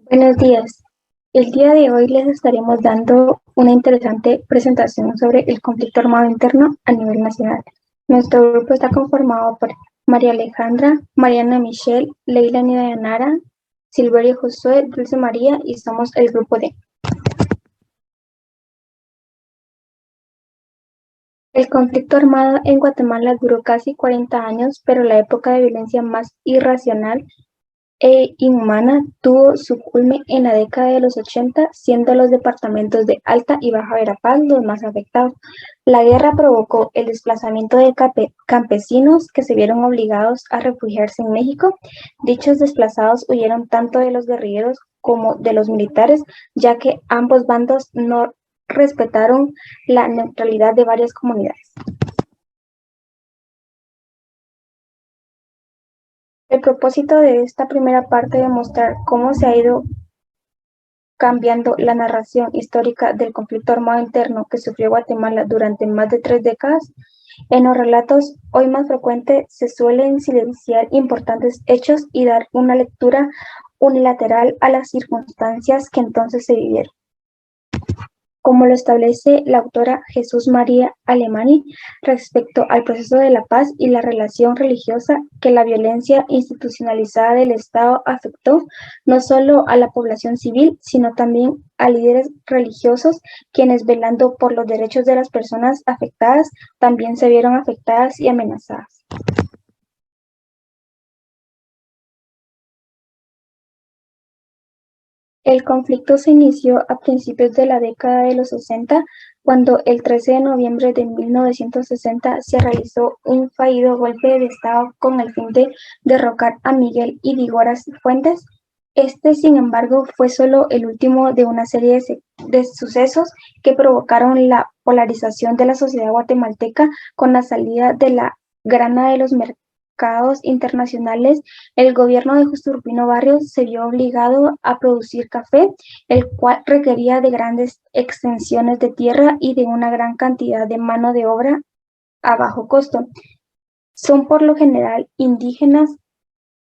Buenos días. El día de hoy les estaremos dando una interesante presentación sobre el conflicto armado interno a nivel nacional. Nuestro grupo está conformado por María Alejandra, Mariana Michelle, Leila Dayanara, Silverio Josué, Dulce María y somos el grupo D. El conflicto armado en Guatemala duró casi 40 años, pero la época de violencia más irracional e inhumana tuvo su culmen en la década de los 80, siendo los departamentos de Alta y Baja Verapaz los más afectados. La guerra provocó el desplazamiento de campesinos que se vieron obligados a refugiarse en México. Dichos desplazados huyeron tanto de los guerrilleros como de los militares, ya que ambos bandos no respetaron la neutralidad de varias comunidades. El propósito de esta primera parte es mostrar cómo se ha ido cambiando la narración histórica del conflicto armado interno que sufrió Guatemala durante más de 3 décadas. En los relatos hoy más frecuentes se suelen silenciar importantes hechos y dar una lectura unilateral a las circunstancias que entonces se vivieron. Como lo establece la autora Jesús María Alemany respecto al proceso de la paz y la relación religiosa, que la violencia institucionalizada del Estado afectó no solo a la población civil, sino también a líderes religiosos, quienes velando por los derechos de las personas afectadas, también se vieron afectadas y amenazadas. El conflicto se inició a principios de la década de los 60, cuando el 13 de noviembre de 1960 se realizó un fallido golpe de Estado con el fin de derrocar a Miguel Ydígoras Fuentes. Este, sin embargo, fue solo el último de una serie de sucesos que provocaron la polarización de la sociedad guatemalteca con la salida de la grana de los mercados internacionales. El gobierno de Justo Urbino Barrios se vio obligado a producir café, el cual requería de grandes extensiones de tierra y de una gran cantidad de mano de obra a bajo costo. Son por lo general indígenas,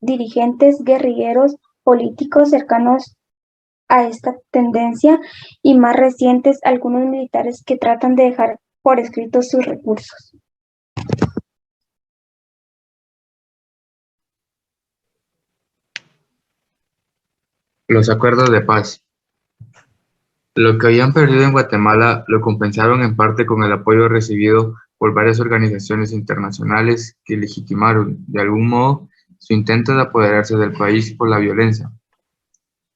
dirigentes, guerrilleros, políticos cercanos a esta tendencia y más recientes algunos militares que tratan de dejar por escrito sus recursos. Los acuerdos de paz. Lo que habían perdido en Guatemala lo compensaron en parte con el apoyo recibido por varias organizaciones internacionales que legitimaron, de algún modo, su intento de apoderarse del país por la violencia.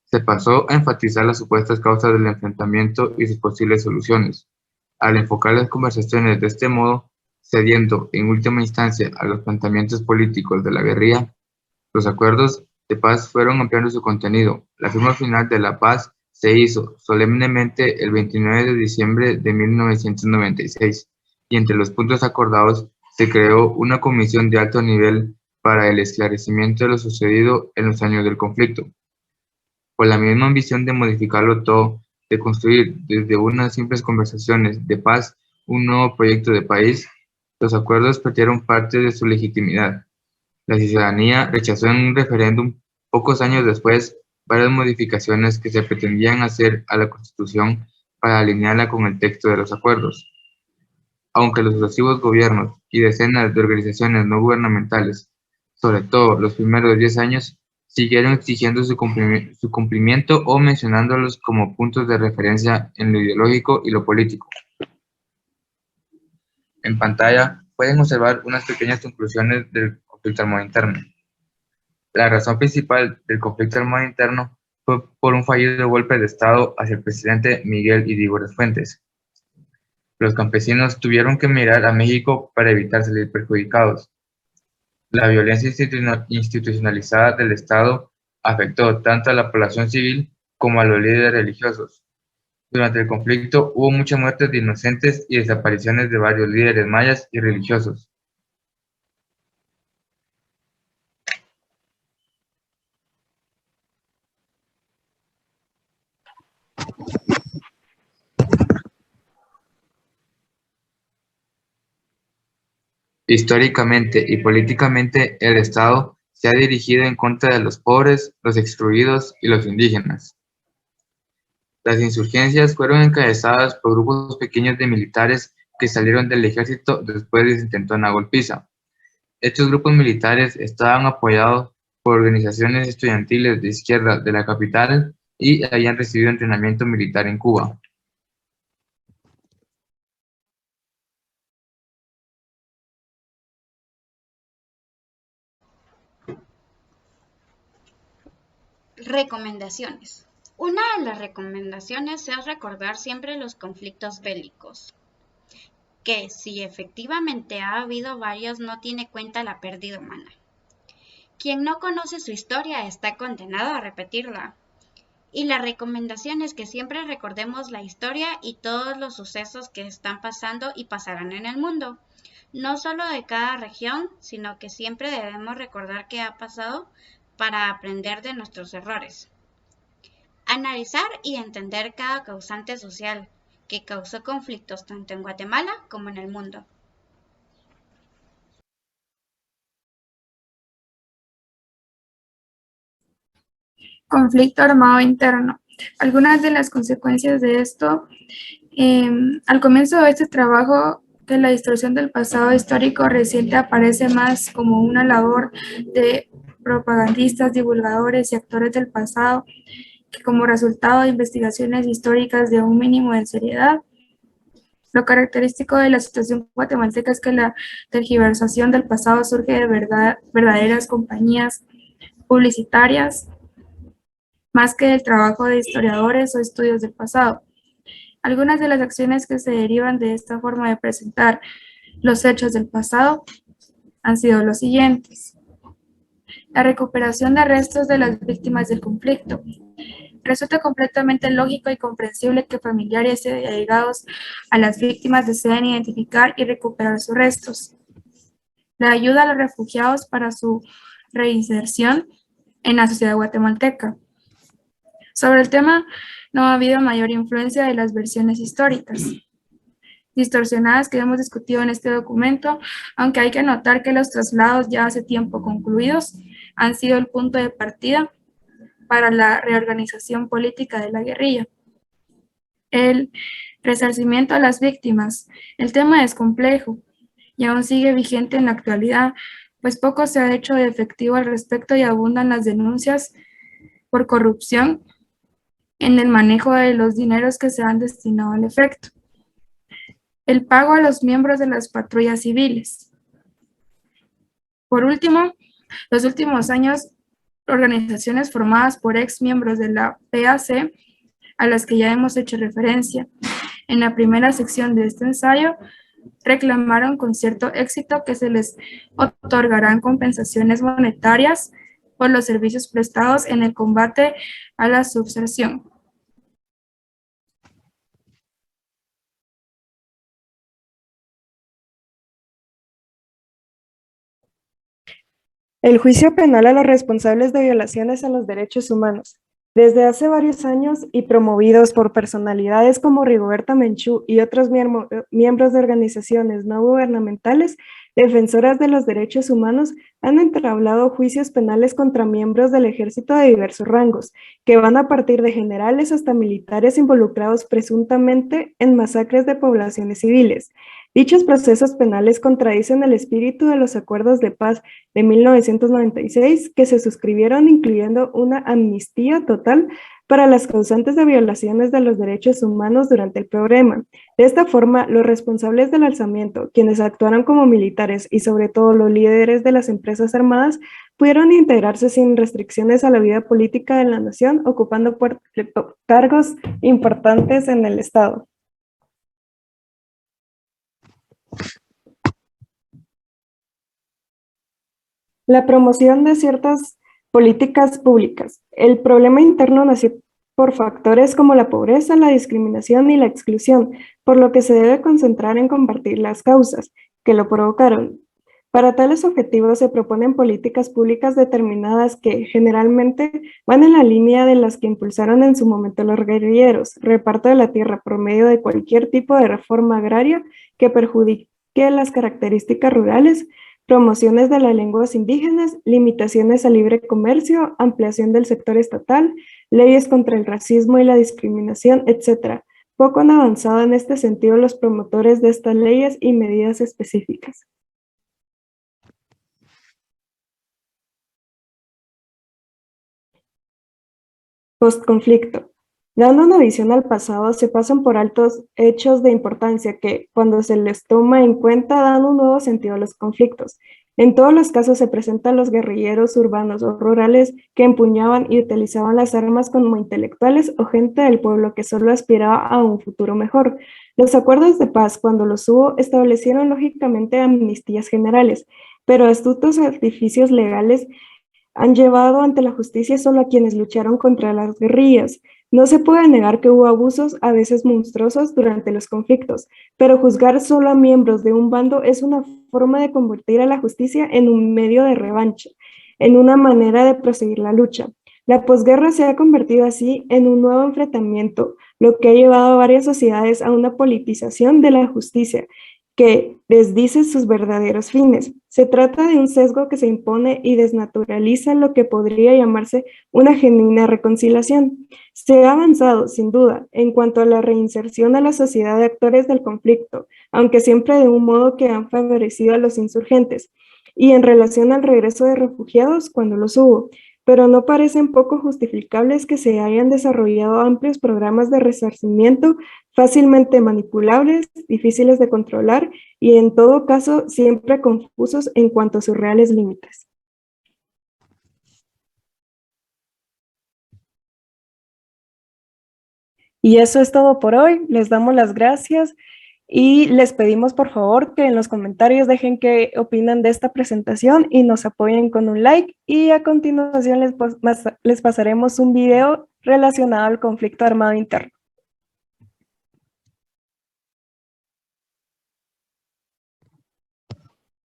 Se pasó a enfatizar las supuestas causas del enfrentamiento y sus posibles soluciones. Al enfocar las conversaciones de este modo, cediendo en última instancia a los planteamientos políticos de la guerrilla, los acuerdos de paz fueron ampliando su contenido. La firma final de la paz se hizo solemnemente el 29 de diciembre de 1996 y entre los puntos acordados se creó una comisión de alto nivel para el esclarecimiento de lo sucedido en los años del conflicto. Con la misma ambición de modificarlo todo, de construir desde unas simples conversaciones de paz un nuevo proyecto de país, los acuerdos perdieron parte de su legitimidad. La ciudadanía rechazó en un referéndum pocos años después varias modificaciones que se pretendían hacer a la Constitución para alinearla con el texto de los acuerdos. Aunque los sucesivos gobiernos y decenas de organizaciones no gubernamentales, sobre todo los primeros 10 años, siguieron exigiendo su cumplimiento o mencionándolos como puntos de referencia en lo ideológico y lo político. En pantalla pueden observar unas pequeñas conclusiones del conflicto armado interno. La razón principal del conflicto armado interno fue por un fallido golpe de Estado hacia el presidente Miguel Ydígoras Fuentes. Los campesinos tuvieron que mirar a México para evitar salir perjudicados. La violencia institucionalizada del Estado afectó tanto a la población civil como a los líderes religiosos. Durante el conflicto hubo muchas muertes de inocentes y desapariciones de varios líderes mayas y religiosos. Históricamente y políticamente, el Estado se ha dirigido en contra de los pobres, los excluidos y los indígenas. Las insurgencias fueron encabezadas por grupos pequeños de militares que salieron del ejército después de su intentona golpiza. Estos grupos militares estaban apoyados por organizaciones estudiantiles de izquierda de la capital y habían recibido entrenamiento militar en Cuba. Recomendaciones. Una de las recomendaciones es recordar siempre los conflictos bélicos, que si efectivamente ha habido varios no tiene cuenta la pérdida humana. Quien no conoce su historia está condenado a repetirla. Y la recomendación es que siempre recordemos la historia y todos los sucesos que están pasando y pasarán en el mundo, no solo de cada región, sino que siempre debemos recordar qué ha pasado para aprender de nuestros errores. Analizar y entender cada causante social que causó conflictos tanto en Guatemala como en el mundo. Conflicto armado interno. Algunas de las consecuencias de esto, al comienzo de este trabajo, que la distorsión del pasado histórico reciente aparece más como una labor de propagandistas, divulgadores y actores del pasado, que como resultado de investigaciones históricas de un mínimo de seriedad. Lo característico de la situación guatemalteca es que la tergiversación del pasado surge de verdaderas compañías publicitarias, más que del trabajo de historiadores o estudios del pasado. Algunas de las acciones que se derivan de esta forma de presentar los hechos del pasado han sido los siguientes. La recuperación de restos de las víctimas del conflicto. Resulta completamente lógico y comprensible que familiares y allegados a las víctimas deseen identificar y recuperar sus restos. La ayuda a los refugiados para su reinserción en la sociedad guatemalteca. Sobre el tema, no ha habido mayor influencia de las versiones históricas distorsionadas que hemos discutido en este documento, aunque hay que notar que los traslados ya hace tiempo concluidos han sido el punto de partida para la reorganización política de la guerrilla. El resarcimiento a las víctimas. El tema es complejo y aún sigue vigente en la actualidad, pues poco se ha hecho de efectivo al respecto y abundan las denuncias por corrupción en el manejo de los dineros que se han destinado al efecto. El pago a los miembros de las patrullas civiles. Por último, los últimos años, organizaciones formadas por ex miembros de la PAC, a las que ya hemos hecho referencia en la primera sección de este ensayo, reclamaron con cierto éxito que se les otorgarán compensaciones monetarias por los servicios prestados en el combate a la subversión. El juicio penal a los responsables de violaciones a los derechos humanos. Desde hace varios años y promovidos por personalidades como Rigoberta Menchú y otros miembros de organizaciones no gubernamentales, defensoras de los derechos humanos, han entablado juicios penales contra miembros del ejército de diversos rangos, que van a partir de generales hasta militares involucrados presuntamente en masacres de poblaciones civiles. Dichos procesos penales contradicen el espíritu de los acuerdos de paz de 1996 que se suscribieron, incluyendo una amnistía total para las causantes de violaciones de los derechos humanos durante el programa. De esta forma, los responsables del alzamiento, quienes actuaron como militares y sobre todo los líderes de las empresas armadas, pudieron integrarse sin restricciones a la vida política de la nación, ocupando cargos importantes en el Estado. La promoción de ciertas políticas públicas. El problema interno nació por factores como la pobreza, la discriminación y la exclusión, por lo que se debe concentrar en combatir las causas que lo provocaron. Para tales objetivos se proponen políticas públicas determinadas que generalmente van en la línea de las que impulsaron en su momento los guerrilleros, reparto de la tierra por medio de cualquier tipo de reforma agraria que perjudique las características rurales, promociones de las lenguas indígenas, limitaciones al libre comercio, ampliación del sector estatal, leyes contra el racismo y la discriminación, etc. Poco han avanzado en este sentido los promotores de estas leyes y medidas específicas. Postconflicto. Dando una visión al pasado, se pasan por altos hechos de importancia que, cuando se les toma en cuenta, dan un nuevo sentido a los conflictos. En todos los casos se presentan los guerrilleros urbanos o rurales que empuñaban y utilizaban las armas como intelectuales o gente del pueblo que solo aspiraba a un futuro mejor. Los acuerdos de paz, cuando los hubo, establecieron lógicamente amnistías generales, pero astutos artificios legales han llevado ante la justicia solo a quienes lucharon contra las guerrillas. No se puede negar que hubo abusos, a veces monstruosos, durante los conflictos, pero juzgar solo a miembros de un bando es una forma de convertir a la justicia en un medio de revancha, en una manera de proseguir la lucha. La posguerra se ha convertido así en un nuevo enfrentamiento, lo que ha llevado a varias sociedades a una politización de la justicia, que desdice sus verdaderos fines. Se trata de un sesgo que se impone y desnaturaliza lo que podría llamarse una genuina reconciliación. Se ha avanzado, sin duda, en cuanto a la reinserción a la sociedad de actores del conflicto, aunque siempre de un modo que han favorecido a los insurgentes, y en relación al regreso de refugiados cuando los hubo, pero no parecen poco justificables que se hayan desarrollado amplios programas de resarcimiento fácilmente manipulables, difíciles de controlar y en todo caso siempre confusos en cuanto a sus reales límites. Y eso es todo por hoy. Les damos las gracias y les pedimos por favor que en los comentarios dejen qué opinan de esta presentación y nos apoyen con un like, y a continuación les pasaremos un video relacionado al conflicto armado interno.